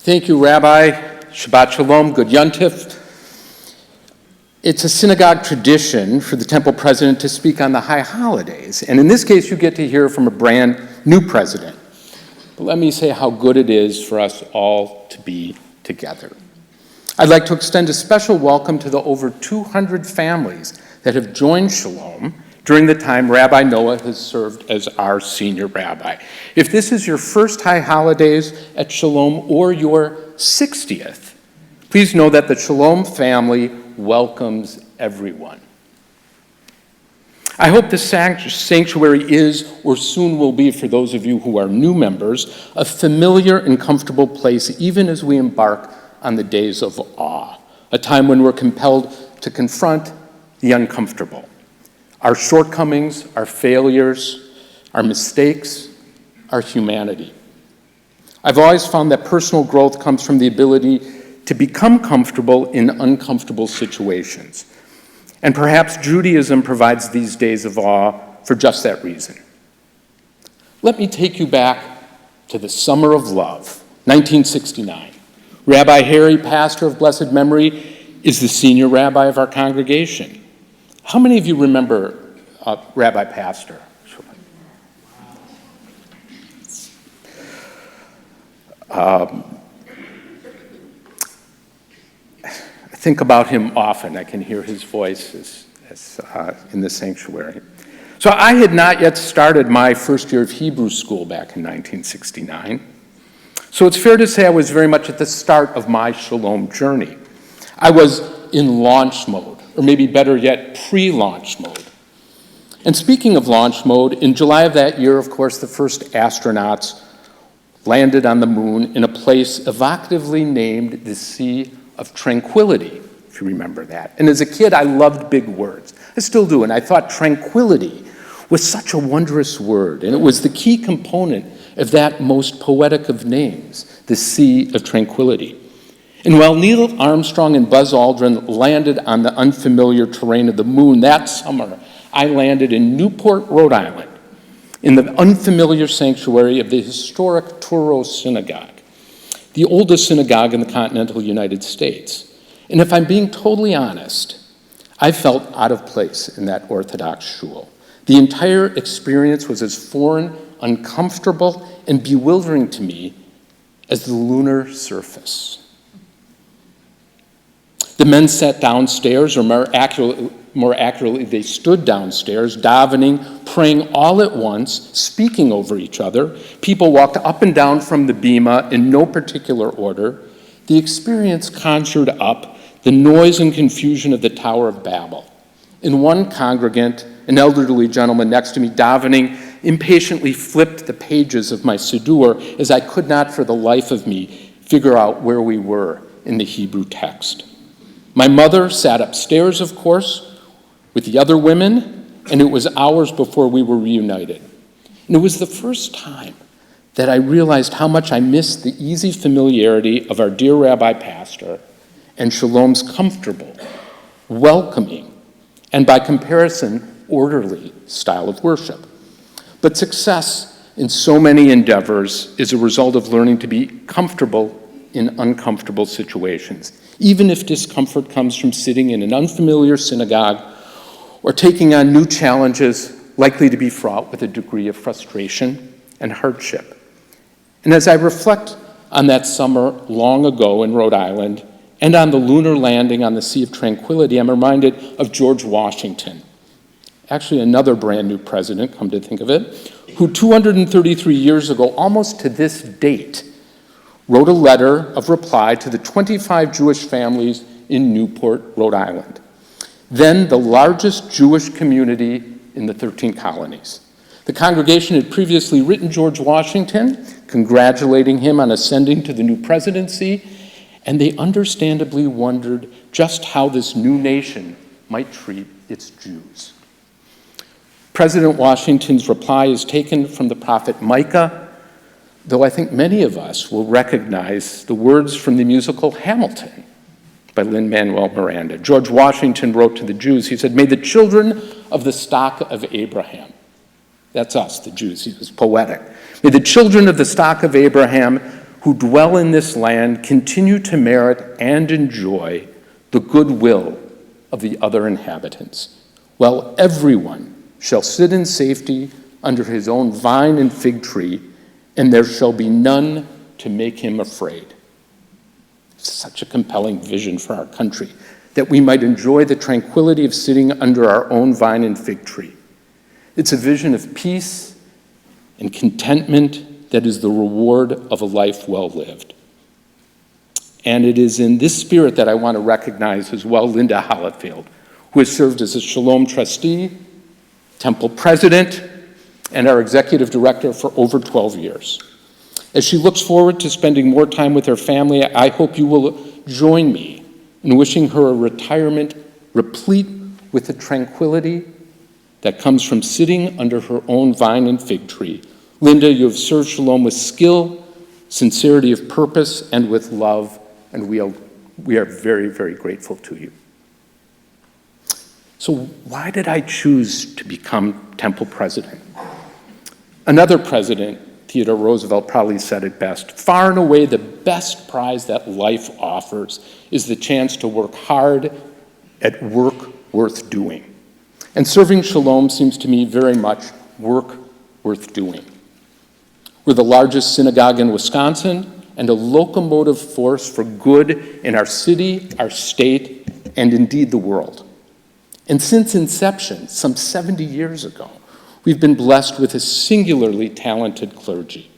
Thank you, Rabbi. Shabbat Shalom, Good Yontif. It's a synagogue tradition for the temple president to speak on the high holidays. And in this case, you get to hear from a brand new president. But let me say how good it is for us all to be together. I'd like to extend a special welcome to the over 200 families that have joined Shalom during the time Rabbi Noah has served as our senior rabbi. If this is your first high holidays at Shalom or your 60th, please know that the Shalom family welcomes everyone. I hope the sanctuary is, or soon will be for those of you who are new members, a familiar and comfortable place even as we embark on the days of awe, a time when we're compelled to confront the uncomfortable. Our shortcomings, our failures, our mistakes, our humanity. I've always found that personal growth comes from the ability to become comfortable in uncomfortable situations. And perhaps Judaism provides these days of awe for just that reason. Let me take you back to the summer of love, 1969. Rabbi Harry, pastor of blessed memory, is the senior rabbi of our congregation. How many of you remember Rabbi Pastor? I think about him often. I can hear his voice in the sanctuary. So I had not yet started my first year of Hebrew school back in 1969. So it's fair to say I was very much at the start of my Shalom journey. I was in launch mode, or maybe better yet, pre-launch mode. And speaking of launch mode, in July of that year, of course, the first astronauts landed on the moon in a place evocatively named the Sea of Tranquility, if you remember that. And as a kid, I loved big words. I still do, and I thought tranquility was such a wondrous word, and it was the key component of that most poetic of names, the Sea of Tranquility. And while Neil Armstrong and Buzz Aldrin landed on the unfamiliar terrain of the moon that summer, I landed in Newport, Rhode Island, in the unfamiliar sanctuary of the historic Touro Synagogue, the oldest synagogue in the continental United States. And if I'm being totally honest, I felt out of place in that Orthodox shul. The entire experience was as foreign, uncomfortable, and bewildering to me as the lunar surface. The men sat downstairs, or more accurately, they stood downstairs, davening, praying all at once, speaking over each other. People walked up and down from the bima in no particular order. The experience conjured up the noise and confusion of the Tower of Babel. In one congregant, an elderly gentleman next to me davening impatiently flipped the pages of my siddur as I could not for the life of me figure out where we were in the Hebrew text. My mother sat upstairs, of course, with the other women, and it was hours before we were reunited. And it was the first time that I realized how much I missed the easy familiarity of our dear Rabbi Pastor and Shalom's comfortable, welcoming, and by comparison, orderly style of worship. But success in so many endeavors is a result of learning to be comfortable in uncomfortable situations, even if discomfort comes from sitting in an unfamiliar synagogue or taking on new challenges likely to be fraught with a degree of frustration and hardship. And as I reflect on that summer long ago in Rhode Island and on the lunar landing on the Sea of Tranquility, I'm reminded of George Washington, actually another brand new president, come to think of it, who 233 years ago, almost to this date, wrote a letter of reply to the 25 Jewish families in Newport, Rhode Island, then the largest Jewish community in the 13 colonies. The congregation had previously written George Washington, congratulating him on ascending to the new presidency, and they understandably wondered just how this new nation might treat its Jews. President Washington's reply is taken from the prophet Micah, though I think many of us will recognize the words from the musical Hamilton by Lin-Manuel Miranda. George Washington wrote to the Jews, he said, "May the children of the stock of Abraham," that's us, the Jews, he was poetic, "may the children of the stock of Abraham who dwell in this land continue to merit and enjoy the goodwill of the other inhabitants, while everyone shall sit in safety under his own vine and fig tree, and there shall be none to make him afraid. Such a compelling vision for our country, that we might enjoy the tranquility of sitting under our own vine and fig tree. It's a vision of peace and contentment that is the reward of a life well lived. And it is in this spirit that I want to recognize as well Linda Hollifield, who has served as a Shalom trustee, temple president, and our executive director for over 12 years. As she looks forward to spending more time with her family, I hope you will join me in wishing her a retirement replete with the tranquility that comes from sitting under her own vine and fig tree. Linda, you have served Shalom with skill, sincerity of purpose, and with love, and we are very, very grateful to you. So why did I choose to become temple president? Another president, Theodore Roosevelt, probably said it best: far and away the best prize that life offers is the chance to work hard at work worth doing. And serving Shalom seems to me very much work worth doing. We're the largest synagogue in Wisconsin and a locomotive force for good in our city, our state, and indeed the world. And since inception, some 70 years ago, we've been blessed with a singularly talented clergy.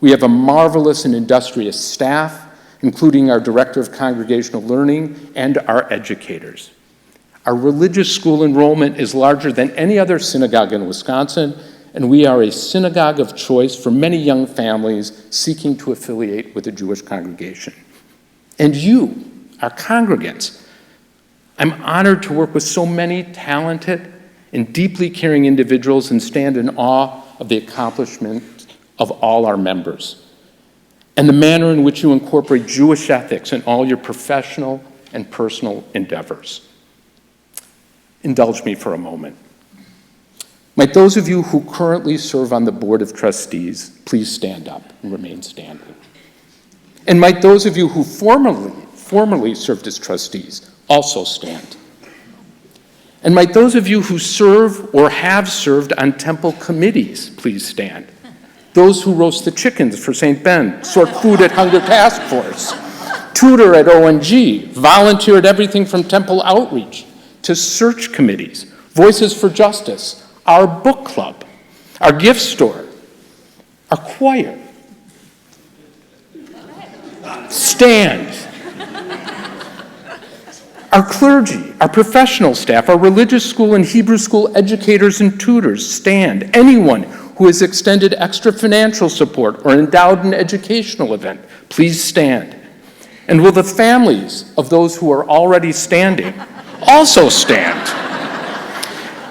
We have a marvelous and industrious staff, including our Director of Congregational Learning and our educators. Our religious school enrollment is larger than any other synagogue in Wisconsin, and we are a synagogue of choice for many young families seeking to affiliate with a Jewish congregation. And you, our congregants, I'm honored to work with so many talented and deeply caring individuals and stand in awe of the accomplishments of all our members and the manner in which you incorporate Jewish ethics in all your professional and personal endeavors. Indulge me for a moment. Might those of you who currently serve on the Board of Trustees please stand up and remain standing. And might those of you who formerly served as trustees also stand. And might those of you who serve or have served on temple committees please stand. Those who roast the chickens for St. Ben, sort food at Hunger Task Force, tutor at ONG, volunteer at everything from temple outreach to search committees, Voices for Justice, our book club, our gift store, our choir. Stand. Our clergy, our professional staff, our religious school and Hebrew school educators and tutors, stand. Anyone who has extended extra financial support or endowed an educational event, please stand. And will the families of those who are already standing also stand?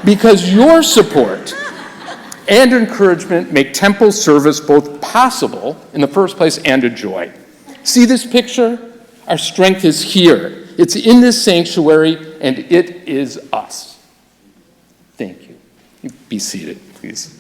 Because your support and encouragement make temple service both possible in the first place and a joy. See this picture? Our strength is here. It's in this sanctuary, and it is us. Thank you. Be seated, please.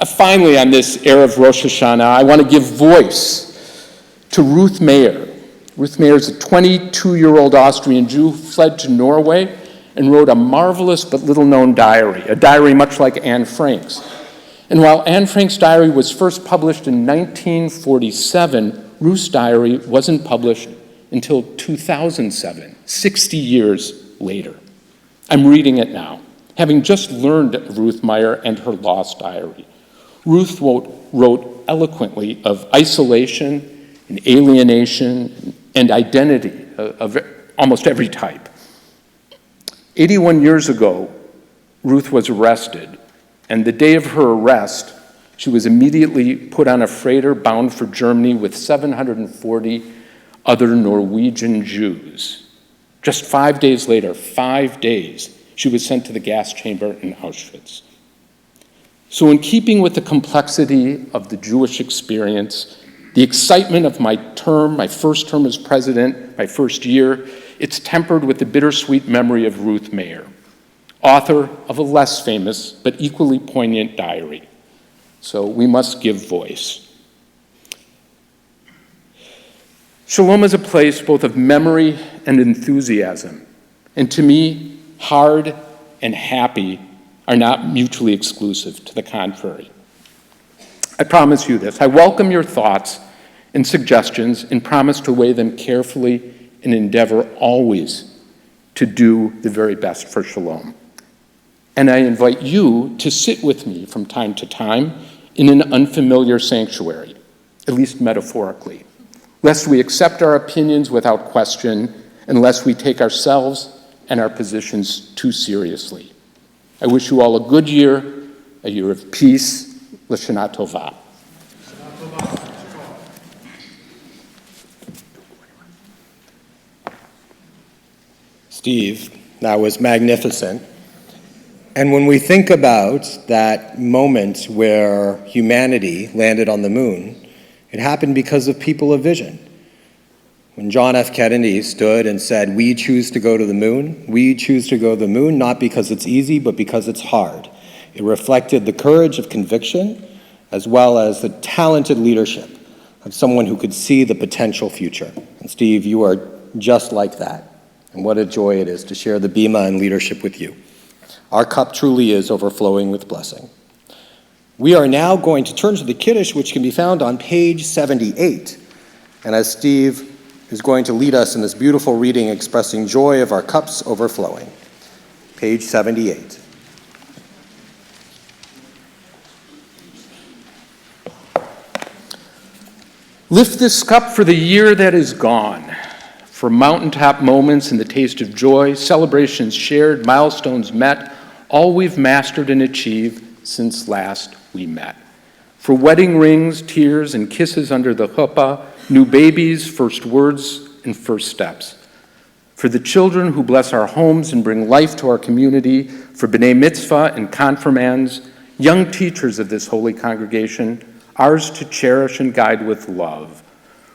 Finally, on this Erev Rosh Hashana, I want to give voice to Ruth Mayer. Ruth Mayer is a 22-year-old Austrian Jew who fled to Norway and wrote a marvelous but little-known diary, a diary much like Anne Frank's. And while Anne Frank's diary was first published in 1947, Ruth's diary wasn't published until 2007, 60 years later. I'm reading it now, having just learned of Ruth Meyer and her lost diary. Ruth wrote eloquently of isolation and alienation and identity of almost every type. 81 years ago, Ruth was arrested, and the day of her arrest, she was immediately put on a freighter bound for Germany with 740 other Norwegian Jews. Just 5 days later, 5 days, she was sent to the gas chamber in Auschwitz. So in keeping with the complexity of the Jewish experience, the excitement of my first term as president, my first year, it's tempered with the bittersweet memory of Ruth Mayer, author of a less famous but equally poignant diary. So we must give voice. Shalom is a place both of memory and enthusiasm. And to me, hard and happy are not mutually exclusive, to the contrary. I promise you this. I welcome your thoughts and suggestions and promise to weigh them carefully and endeavor always to do the very best for Shalom. And I invite you to sit with me from time to time in an unfamiliar sanctuary, at least metaphorically, lest we accept our opinions without question, unless we take ourselves and our positions too seriously. I wish you all a good year, a year of peace. L'Shana Tova. Steve, that was magnificent. And when we think about that moment where humanity landed on the moon, it happened because of people of vision. When John F. Kennedy stood and said, "We choose to go to the moon," we choose to go to the moon not because it's easy, but because it's hard. It reflected the courage of conviction, as well as the talented leadership of someone who could see the potential future. And Steve, you are just like that. And what a joy it is to share the bima and leadership with you. Our cup truly is overflowing with blessing. We are now going to turn to the Kiddush, which can be found on page 78. And as Steve is going to lead us in this beautiful reading expressing joy of our cups overflowing. Page 78. Lift this cup for the year that is gone, for mountaintop moments and the taste of joy, celebrations shared, milestones met, all we've mastered and achieved since last we met. For wedding rings, tears, and kisses under the chuppah, new babies, first words, and first steps. For the children who bless our homes and bring life to our community, for b'nai mitzvah and confirmands, young teachers of this holy congregation, ours to cherish and guide with love.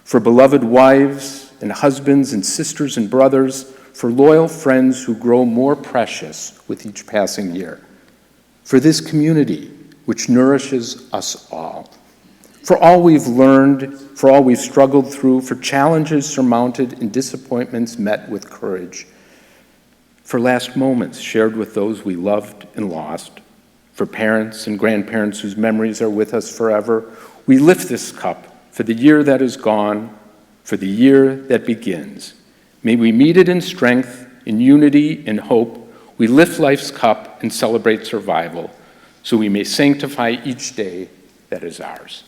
For beloved wives and husbands and sisters and brothers, for loyal friends who grow more precious with each passing year. For this community, which nourishes us all. For all we've learned, for all we've struggled through, for challenges surmounted and disappointments met with courage. For last moments shared with those we loved and lost. For parents and grandparents whose memories are with us forever, we lift this cup for the year that is gone, for the year that begins. May we meet it in strength, in unity, in hope. We lift life's cup and celebrate survival, so we may sanctify each day that is ours.